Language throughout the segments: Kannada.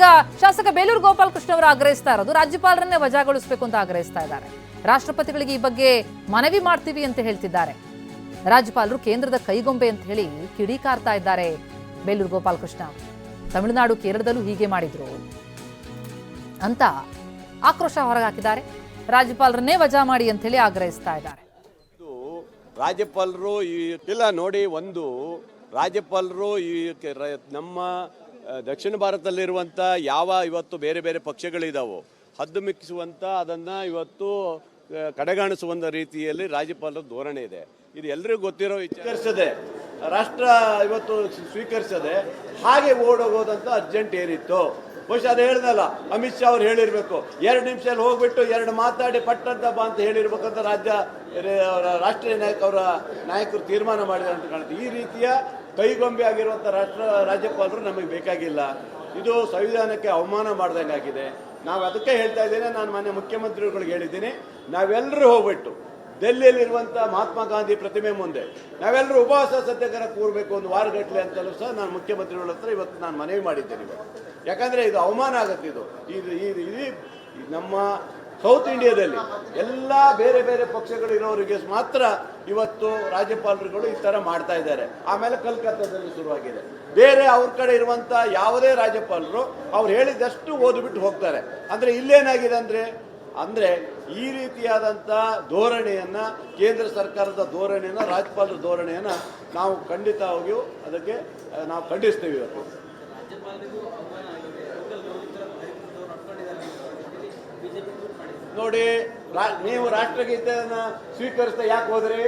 ಈಗ ಶಾಸಕ ಬೇಲೂರು ಗೋಪಾಲಕೃಷ್ಣ ಅವರು ಆಗ್ರಹಿಸ್ತಾ ಇರೋದು ರಾಜ್ಯಪಾಲರನ್ನೇ ವಜಾಗೊಳಿಸಬೇಕು ಅಂತ ಆಗ್ರಹಿಸ್ತಾ ಇದ್ದಾರೆ. ರಾಷ್ಟ್ರಪತಿಗಳಿಗೆ ಈ ಬಗ್ಗೆ ಮನವಿ ಮಾಡ್ತೀವಿ ಅಂತ ಹೇಳ್ತಿದ್ದಾರೆ. ರಾಜ್ಯಪಾಲರು ಕೇಂದ್ರದ ಕೈಗೊಂಬೆ ಅಂತ ಹೇಳಿ ಕಿಡಿಕಾರ್ತಾ ಇದ್ದಾರೆ ಬೇಲೂರು ಗೋಪಾಲಕೃಷ್ಣ. ತಮಿಳುನಾಡು ಕೇರಳದಲ್ಲೂ ಹೀಗೆ ಮಾಡಿದ್ರು ಅಂತ ಆಕ್ರೋಶ ಹೊರಗಾಕಿದ್ದಾರೆ. ರಾಜ್ಯಪಾಲರನ್ನೇ ವಜಾ ಮಾಡಿ ಅಂತ ಹೇಳಿ ಆಗ್ರಹಿಸ್ತಾ ಇದ್ದಾರೆ. ರಾಜ್ಯಪಾಲರು ಇಲ್ಲ ನೋಡಿ, ಒಂದು ರಾಜ್ಯಪಾಲರು ಈ ನಮ್ಮ ದಕ್ಷಿಣ ಭಾರತದಲ್ಲಿರುವಂಥ ಯಾವ ಇವತ್ತು ಬೇರೆ ಬೇರೆ ಪಕ್ಷಗಳಿದಾವೋ ಹದ್ದು ಮಿಕ್ಕಿಸುವಂಥ ಅದನ್ನು ಇವತ್ತು ಕಡೆಗಾಣಿಸುವಂಥ ರೀತಿಯಲ್ಲಿ ರಾಜ್ಯಪಾಲರ ಧೋರಣೆ ಇದೆ. ಇದು ಎಲ್ಲರಿಗೂ ಗೊತ್ತಿರೋ ಸ್ವೀಕರಿಸದೆ ರಾಷ್ಟ್ರ ಇವತ್ತು ಸ್ವೀಕರಿಸದೆ ಹಾಗೆ ಓಡೋಗೋದಂತ ಅರ್ಜೆಂಟ್ ಏನಿತ್ತು. ಬಹುಶಃ ಅದು ಹೇಳ್ದಲ್ಲ, ಅಮಿತ್ ಶಾ ಅವ್ರು ಹೇಳಿರ್ಬೇಕು, 2 ನಿಮಿಷದಲ್ಲಿ ಹೋಗ್ಬಿಟ್ಟು 2 ಮಾತಾಡಿ ಪಟ್ಟಂತ ಬಾ ಅಂತ ಹೇಳಿರ್ಬೇಕಂತ ರಾಷ್ಟ್ರೀಯ ಅವರ ನಾಯಕರು ತೀರ್ಮಾನ ಮಾಡಿದ್ದಾರೆ ಅಂತ ಕಾಣುತ್ತೆ. ಈ ರೀತಿಯ ಕೈಗೊಂಬೆ ಆಗಿರುವಂಥ ರಾಜ್ಯಪಾಲರು ನಮಗೆ ಬೇಕಾಗಿಲ್ಲ. ಇದು ಸಂವಿಧಾನಕ್ಕೆ ಅವಮಾನ ಮಾಡ್ದಂಗಾಗಿದೆ. ನಾವು ಅದಕ್ಕೆ ಹೇಳ್ತಾ ಇದ್ದೇನೆ, ನಾನು ಮಾನ್ಯ ಮುಖ್ಯಮಂತ್ರಿಗಳಿಗೆ ಹೇಳಿದ್ದೀನಿ, ನಾವೆಲ್ಲರೂ ಹೋಗ್ಬಿಟ್ಟು ಡೆಲ್ಲಿಯಲ್ಲಿರುವಂಥ ಮಹಾತ್ಮ ಗಾಂಧಿ ಪ್ರತಿಮೆ ಮುಂದೆ ನಾವೆಲ್ಲರೂ ಉಪವಾಸ ಸತ್ಯಾಗ್ರಹ ಕೂರಬೇಕು 1 ವಾರಗಟ್ಟಲೆ ಅಂತಲೂ ಸಹ ನಾನು ಮುಖ್ಯಮಂತ್ರಿಗಳ ಹತ್ರ ಇವತ್ತು ನಾನು ಮನವಿ ಮಾಡಿದ್ದೇನೆ. ಯಾಕಂದರೆ ಇದು ಅವಮಾನ ಆಗುತ್ತೆ. ಇದು ನಮ್ಮ ಸೌತ್ ಇಂಡಿಯಾದಲ್ಲಿ ಎಲ್ಲ ಬೇರೆ ಬೇರೆ ಪಕ್ಷಗಳು ಇರೋರಿಗೆ ಮಾತ್ರ ಇವತ್ತು ರಾಜ್ಯಪಾಲರುಗಳು ಈ ಥರ ಮಾಡ್ತಾ ಇದ್ದಾರೆ. ಆಮೇಲೆ ಕಲ್ಕತ್ತಾದಲ್ಲಿ ಶುರುವಾಗಿದೆ. ಬೇರೆ ಅವ್ರ ಕಡೆ ಇರುವಂಥ ಯಾವುದೇ ರಾಜ್ಯಪಾಲರು ಅವ್ರು ಹೇಳಿದಷ್ಟು ಓದ್ಬಿಟ್ಟು ಹೋಗ್ತಾರೆ. ಅಂದರೆ ಇಲ್ಲೇನಾಗಿದೆ ಅಂದರೆ ಈ ರೀತಿಯಾದಂಥ ಧೋರಣೆಯನ್ನು, ಕೇಂದ್ರ ಸರ್ಕಾರದ ಧೋರಣೆಯನ್ನು, ರಾಜ್ಯಪಾಲರ ಧೋರಣೆಯನ್ನು ನಾವು ಖಂಡಿತವಾಗಿಯೂ ಅದಕ್ಕೆ ನಾವು ಖಂಡಿಸ್ತೀವಿ. ಇವತ್ತು ನೋಡಿ, ನೀವು ರಾಷ್ಟ್ರಗೀತೆಯನ್ನು ಸ್ವೀಕರಿಸ್ತಾ ಯಾಕೆ ಹೋದ್ರಿ?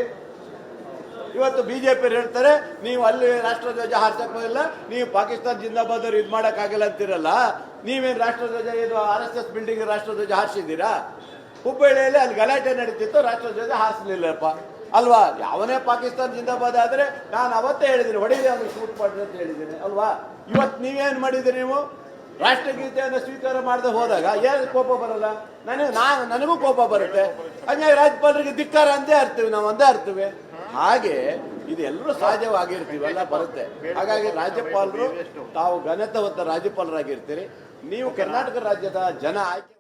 ಇವತ್ತು ಬಿಜೆಪಿ ಹೇಳ್ತಾರೆ ನೀವು ಅಲ್ಲಿ ರಾಷ್ಟ್ರಧ್ವಜ ಹಾರಿಸೋಕ್ಕೋದಿಲ್ಲ, ನೀವು ಪಾಕಿಸ್ತಾನ ಜಿಂದಾಬಾದ್ ಇದು ಮಾಡೋಕ್ಕಾಗಲ್ಲ ಅಂತಿರಲ್ಲ. ನೀವೇನು ರಾಷ್ಟ್ರಧ್ವಜ ಇದು RSS ಬಿಲ್ಡಿಂಗ್ ರಾಷ್ಟ್ರಧ್ವಜ ಹಾರಿಸಿದ್ದೀರಾ? ಹುಬ್ಬಳ್ಳಿಯಲ್ಲಿ ಅಲ್ಲಿ ಗಲಾಟೆ ನಡೀತಿತ್ತು, ರಾಷ್ಟ್ರಧ್ವಜ ಹಾರಿಸಲಿಲ್ಲಪ್ಪ ಅಲ್ವಾ? ಯಾವನೇ ಪಾಕಿಸ್ತಾನ ಜಿಂದಾಬಾದ್ ಆದರೆ ನಾನು ಅವತ್ತೇ ಹೇಳಿದ್ದೀನಿ, ಹೊಡಿದೆ ಅವ್ರಿಗೆ ಶೂಟ್ ಮಾಡಿದ್ರೆ ಅಂತ ಹೇಳಿದ್ದೀನಿ ಅಲ್ವಾ? ಇವತ್ತು ನೀವೇನು ಮಾಡಿದ್ದೀರಿ? ನೀವು ರಾಷ್ಟ್ರಗೀತೆಯನ್ನು ಸ್ವೀಕಾರ ಮಾಡದೆ ಹೋದಾಗ ಏನು ಕೋಪ ಬರಲ್ಲ? ನನಗೂ ಕೋಪ ಬರುತ್ತೆ. ಹಂಗಾಗಿ ರಾಜ್ಯಪಾಲರಿಗೆ ಧಿಕ್ಕಾರ ಅಂದೇ ಇರ್ತೀವಿ, ನಾವು ಅಂದೇ ಇರ್ತೀವಿ. ಹಾಗೆ ಇದೆಲ್ಲರೂ ಸಹಜವಾಗಿರ್ತೀವಲ್ಲ, ಬರುತ್ತೆ. ಹಾಗಾಗಿ ರಾಜ್ಯಪಾಲರು ತಾವು ಘನತೆ ಹೊತ್ತ ರಾಜ್ಯಪಾಲರಾಗಿರ್ತೀರಿ. ನೀವು ಕರ್ನಾಟಕ ರಾಜ್ಯದ ಜನ ಆಯ್ಕೆ